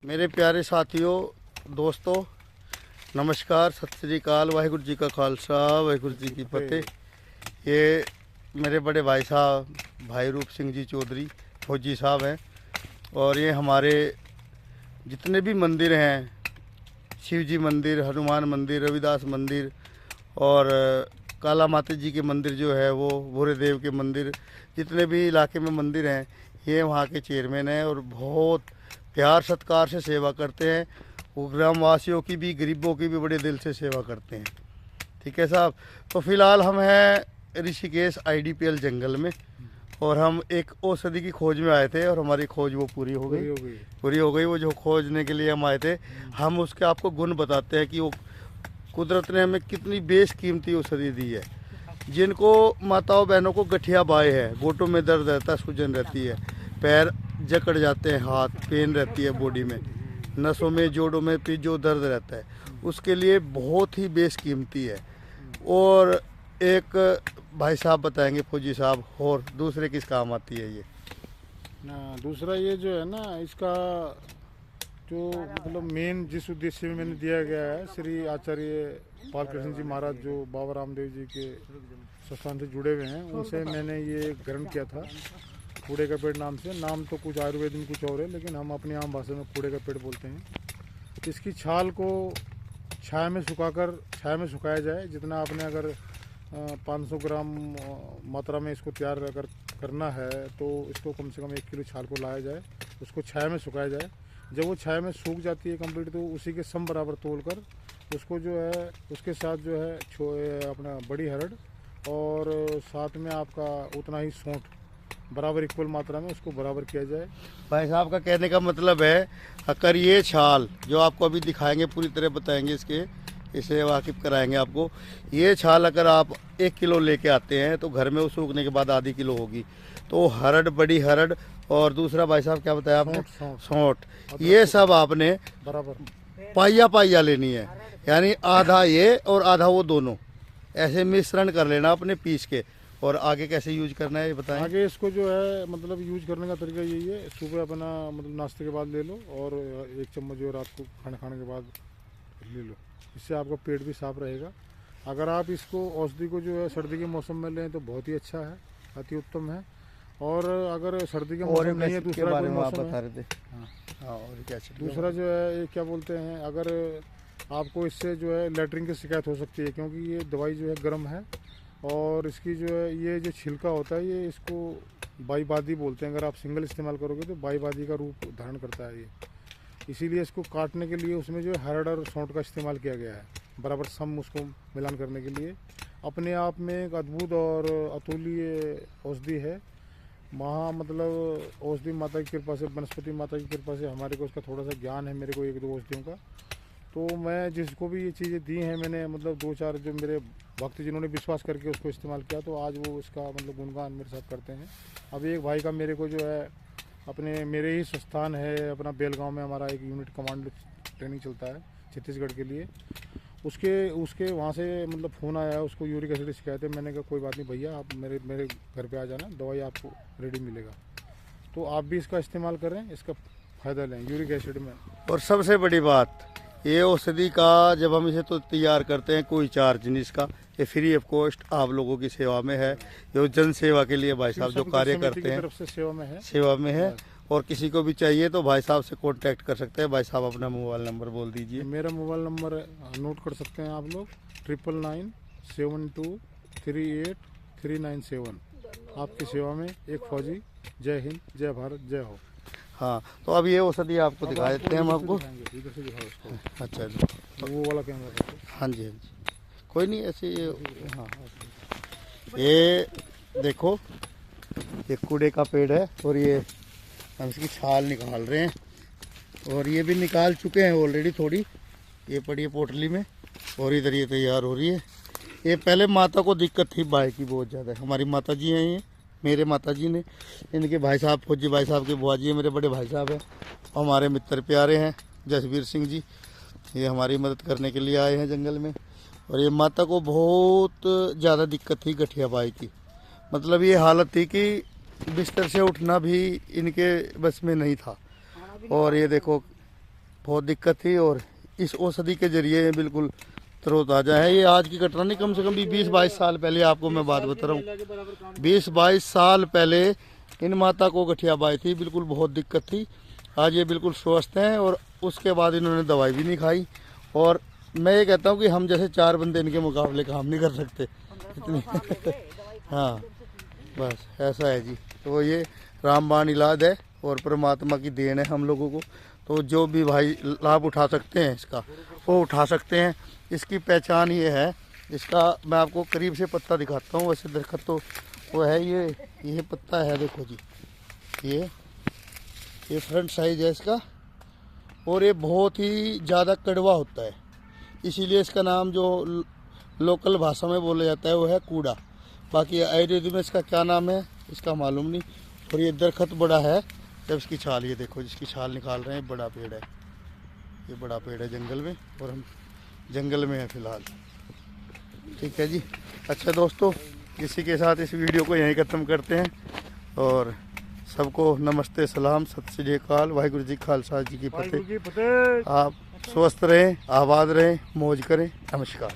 मेरे प्यारे साथियों, दोस्तों, नमस्कार, सत श्री अकाल, वाहिगुरु जी का खालसा, वाहिगुरु जी की फतेह। ये मेरे बड़े भाई साहब भाई रूप सिंह जी चौधरी फौजी साहब हैं और ये हमारे जितने भी मंदिर हैं, शिव जी मंदिर, हनुमान मंदिर, रविदास मंदिर और काला माता जी के मंदिर जो है वो भूरे देव के मंदिर, जितने भी इलाके में मंदिर हैं, ये वहाँ के चेयरमैन हैं और बहुत प्यार सत्कार से सेवा करते हैं। वो ग्रामवासियों की भी, गरीबों की भी बड़े दिल से सेवा करते हैं। ठीक है साहब। तो फिलहाल हम हैं ऋषिकेश IDPL जंगल में और हम एक औषधि की खोज में आए थे और हमारी खोज वो पूरी हो गई। वो जो खोजने के लिए हम आए थे, हम उसके आपको गुण बताते हैं कि वो कुदरत ने हमें कितनी बेशकीमती औषधि दी है। जिनको माताओं बहनों को गठिया बाय है, घोटों में दर्द रहता है, सूजन रहती है, पैर जकड़ जाते हैं, हाथ पेन रहती है, बॉडी में, नसों में, जोड़ों में जो दर्द रहता है, उसके लिए बहुत ही बेशकीमती है। और एक भाई साहब बताएंगे, फौजी साहब, और दूसरे किस काम आती है ये ना। दूसरा ये जो है ना, इसका जो मतलब मेन जिस उद्देश्य में मैंने दिया गया है, श्री आचार्य पाल कृष्ण जी महाराज जो बाबा रामदेव जी के संस्थान से जुड़े हुए हैं, उनसे मैंने ये ग्रहण किया था कूड़े का पेड़ नाम से। नाम तो कुछ आयुर्वेद में कुछ और है, लेकिन हम अपनी आम भाषा में कूड़े का पेड़ बोलते हैं। इसकी छाल को छाया में सुखाया जाए। जितना आपने अगर 500 ग्राम मात्रा में इसको तैयार अगर करना है तो इसको कम से कम 1 किलो छाल को लाया जाए, उसको छाया में सुखाया जाए। जब वो छाया में सूख जाती है कंप्लीट, तो उसी के सम बराबर तोल कर उसको जो है, उसके साथ जो है अपना बड़ी हरड़ और साथ में आपका उतना ही सौंठ बराबर इक्वल मात्रा में उसको बराबर किया जाए। भाई साहब का कहने का मतलब है, अगर ये छाल जो आपको अभी दिखाएंगे, पूरी तरह बताएंगे, इसे वाकिफ कराएंगे आपको। ये छाल अगर आप 1 किलो लेके आते हैं तो घर में वो सूखने के बाद आधी किलो होगी। तो हरड़, बड़ी हरड़ और दूसरा भाई साहब क्या बताया आपने, सौंठ, ये सब आपने बराबर पाइया लेनी है, यानी आधा ये और आधा वो, दोनों ऐसे मिश्रण कर लेना अपने पीस के। और आगे कैसे यूज करना है ये बताएं। आगे इसको जो है मतलब यूज करने का तरीका यही है, सुबह अपना मतलब नाश्ते के बाद ले लो और 1 चम्मच जो रात को खाना खाने के बाद ले लो। इससे आपका पेट भी साफ रहेगा। अगर आप इसको औषधि को जो है सर्दी के मौसम में लें तो बहुत ही अच्छा है, अति उत्तम है। और अगर सर्दी के मौसम नहीं है, दूसरा कोई मौसम बता रहे थे। हाँ, और क्या दूसरा जो है ये क्या बोलते हैं, अगर आपको इससे जो है लैट्रिन की शिकायत हो सकती है, क्योंकि ये दवाई जो है गर्म है और इसकी जो है ये जो छिलका होता है, ये इसको बाईबादी बोलते हैं। अगर आप सिंगल इस्तेमाल करोगे तो बाईबादी का रूप धारण करता है ये। इसीलिए इसको काटने के लिए उसमें जो है हरड़ और सौंठ का इस्तेमाल किया गया है, बराबर सम उसको मिलान करने के लिए। अपने आप में एक अद्भुत और अतुल्य औषधि है। मतलब औषधि माता की कृपा से, वनस्पति माता की कृपा से हमारे को इसका थोड़ा सा ज्ञान है, मेरे को 1-2 औषधियों का। तो मैं जिसको भी ये चीज़ें दी हैं, मैंने मतलब 2-4 जो मेरे भक्त जिन्होंने विश्वास करके उसको इस्तेमाल किया, तो आज वो इसका मतलब गुणगान मेरे साथ करते हैं। अब एक भाई का मेरे को जो है अपने मेरे ही संस्थान है अपना बेलगांव में, हमारा एक यूनिट कमांडो ट्रेनिंग चलता है छत्तीसगढ़ के लिए। उसके वहाँ से मतलब फ़ोन आया, उसको यूरिक एसिड शिकायत है। मैंने कहा कोई बात नहीं भैया, आप मेरे घर पे आ जाना, दवाई आपको रेडी मिलेगा। तो आप भी इसका इस्तेमाल करें, इसका फ़ायदा लें यूरिक एसिड में। और सबसे बड़ी बात, ये औषधि का जब हम इसे तो तैयार करते हैं, कोई चार्ज नहीं इसका, ये फ्री ऑफ कॉस्ट आप लोगों की सेवा में है। ये जन सेवा के लिए भाई साहब जो कार्य करते हैं, सेवा में है। और किसी को भी चाहिए तो भाई साहब से कांटेक्ट कर सकते हैं। भाई साहब अपना मोबाइल नंबर बोल दीजिए। मेरा मोबाइल नंबर नोट कर सकते हैं आप लोग, 9997238397। आपकी सेवा में एक फौजी। जय हिंद, जय भारत, जय हो। हाँ, तो अब ये औषधि आपको दिखा देते हैं हम आपको। इधर से दिखाओ इसको। अच्छा जी, वो वाला कैमरा। हाँ जी, कोई नहीं, ऐसे हाँ, ये देखो, ये कूड़े का पेड़ है और ये हम इसकी छाल निकाल रहे हैं और ये भी निकाल चुके हैं ऑलरेडी। थोड़ी ये पड़ी है पोटली में और इधर ये तैयार हो रही है। ये पहले माता को दिक्कत थी बाय की बहुत ज़्यादा। हमारी माता जी हैं, ये मेरे माता जी ने, इनके भाई साहब फौजी भाई साहब के बुआ जी है, मेरे बड़े भाई साहब हैं, हमारे मित्र प्यारे हैं जसवीर सिंह जी। ये हमारी मदद करने के लिए आए हैं जंगल में। और ये माता को बहुत ज़्यादा दिक्कत थी गठिया बाई की, मतलब ये हालत थी कि बिस्तर से उठना भी इनके बस में नहीं था। और ये देखो बहुत दिक्कत थी। और इस औषधि के जरिए ये बिल्कुल तरोताज़ा है। ये आज की घटना नहीं, कम से कम भी 20-22 साल पहले आपको मैं बात बता रहा हूँ। 20-22 साल पहले इन माता को गठियाबाई थी, बिल्कुल बहुत दिक्कत थी। आज ये बिल्कुल स्वस्थ हैं और उसके बाद इन्होंने दवाई भी नहीं खाई। और मैं ये कहता हूँ कि हम जैसे 4 बंदे इनके मुकाबले काम नहीं कर सकते इतनी हाँ, बस ऐसा है जी। तो ये रामबाण इलाज है और परमात्मा की देन है हम लोगों को। तो जो भी भाई लाभ उठा सकते हैं इसका, वो उठा सकते हैं। इसकी पहचान ये है, इसका मैं आपको करीब से पत्ता दिखाता हूँ। वैसे दरख्त तो वो है, ये पत्ता है, देखो जी, ये फ्रंट साइज है इसका। और ये बहुत ही ज़्यादा कड़वा होता है, इसीलिए इसका नाम जो लोकल भाषा में बोला जाता है वो है कूड़ा। बाकी आयुर्वेद में इसका क्या नाम है इसका मालूम नहीं। और ये दरख्त बड़ा है, जब इसकी छाल, ये देखो जिसकी छाल निकाल रहे हैं, बड़ा पेड़ है, ये बड़ा पेड़ है जंगल में, और हम जंगल में हैं फिलहाल। ठीक है जी। अच्छा दोस्तों, इसी के साथ इस वीडियो को यहीं ख़त्म करते हैं और सबको नमस्ते, सलाम, सत श्री अकाल, वाहिगुरु जी खालसा जी की फतेह। आप स्वस्थ रहें, आबाद रहें, मौज करें। नमस्कार।